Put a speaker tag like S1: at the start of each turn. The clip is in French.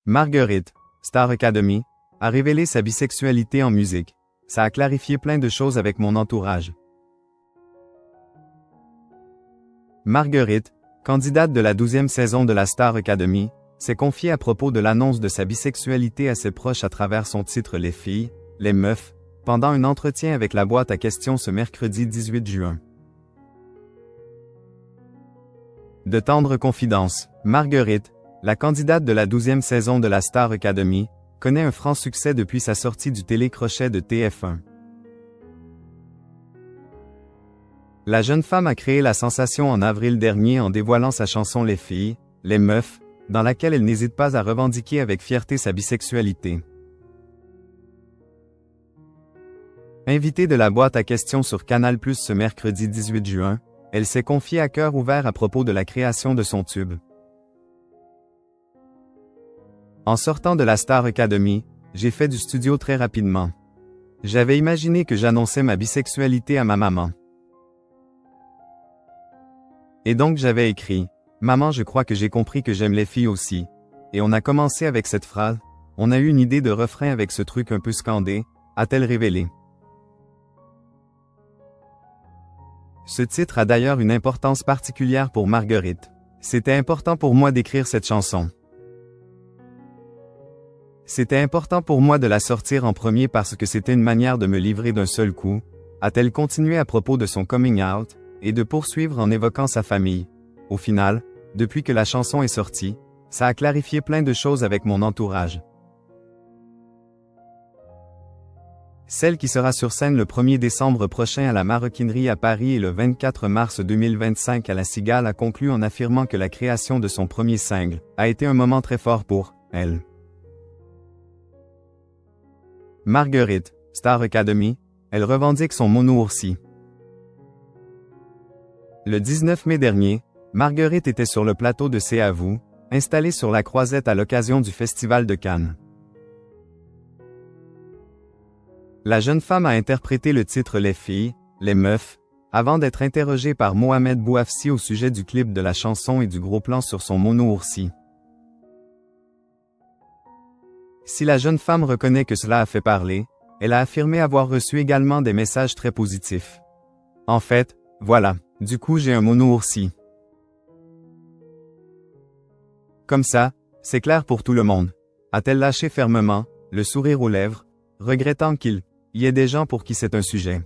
S1: Marguerite, Star Academy, a révélé sa bisexualité en musique. Ça a clarifié plein de choses avec mon entourage. Marguerite, candidate de la 12e saison de la Star Academy, s'est confiée à propos de l'annonce de sa bisexualité à ses proches à travers son titre Les filles, les meufs, pendant un entretien avec la boîte à questions ce mercredi 18 juin. De tendres confidences, Marguerite, la candidate de la 12e saison de la Star Academy, connaît un franc succès depuis sa sortie du télécrochet de TF1. La jeune femme a créé la sensation en avril dernier en dévoilant sa chanson Les filles, les meufs, dans laquelle elle n'hésite pas à revendiquer avec fierté sa bisexualité. Invitée de la boîte à questions sur Canal+ ce mercredi 18 juin, elle s'est confiée à cœur ouvert à propos de la création de son tube. En sortant de la Star Academy, j'ai fait du studio très rapidement. J'avais imaginé que j'annonçais ma bisexualité à ma maman. Et donc j'avais écrit « Maman, je crois que j'ai compris que j'aime les filles aussi. » Et on a commencé avec cette phrase. On a eu une idée de refrain avec ce truc un peu scandé, a-t-elle révélé. Ce titre a d'ailleurs une importance particulière pour Marguerite. C'était important pour moi d'écrire cette chanson. C'était important pour moi de la sortir en premier parce que c'était une manière de me livrer d'un seul coup, a-t-elle continué à propos de son coming out, et de poursuivre en évoquant sa famille. Au final, depuis que la chanson est sortie, ça a clarifié plein de choses avec mon entourage. Celle qui sera sur scène le 1er décembre prochain à la Maroquinerie à Paris et le 24 mars 2025 à la Cigale a conclu en affirmant que la création de son premier single a été un moment très fort pour elle. Marguerite, Star Academy, elle revendique son mono-oursi. Le 19 mai dernier, Marguerite était sur le plateau de C'est à vous, installée sur la Croisette à l'occasion du Festival de Cannes. La jeune femme a interprété le titre Les filles, les meufs, avant d'être interrogée par Mohamed Bouafsi au sujet du clip de la chanson et du gros plan sur son mono-oursi. Si la jeune femme reconnaît que cela a fait parler, elle a affirmé avoir reçu également des messages très positifs. En fait, voilà, du coup j'ai un mono-oursi. Comme ça, c'est clair pour tout le monde, a-t-elle lâché fermement, le sourire aux lèvres, regrettant qu'il y ait des gens pour qui c'est un sujet.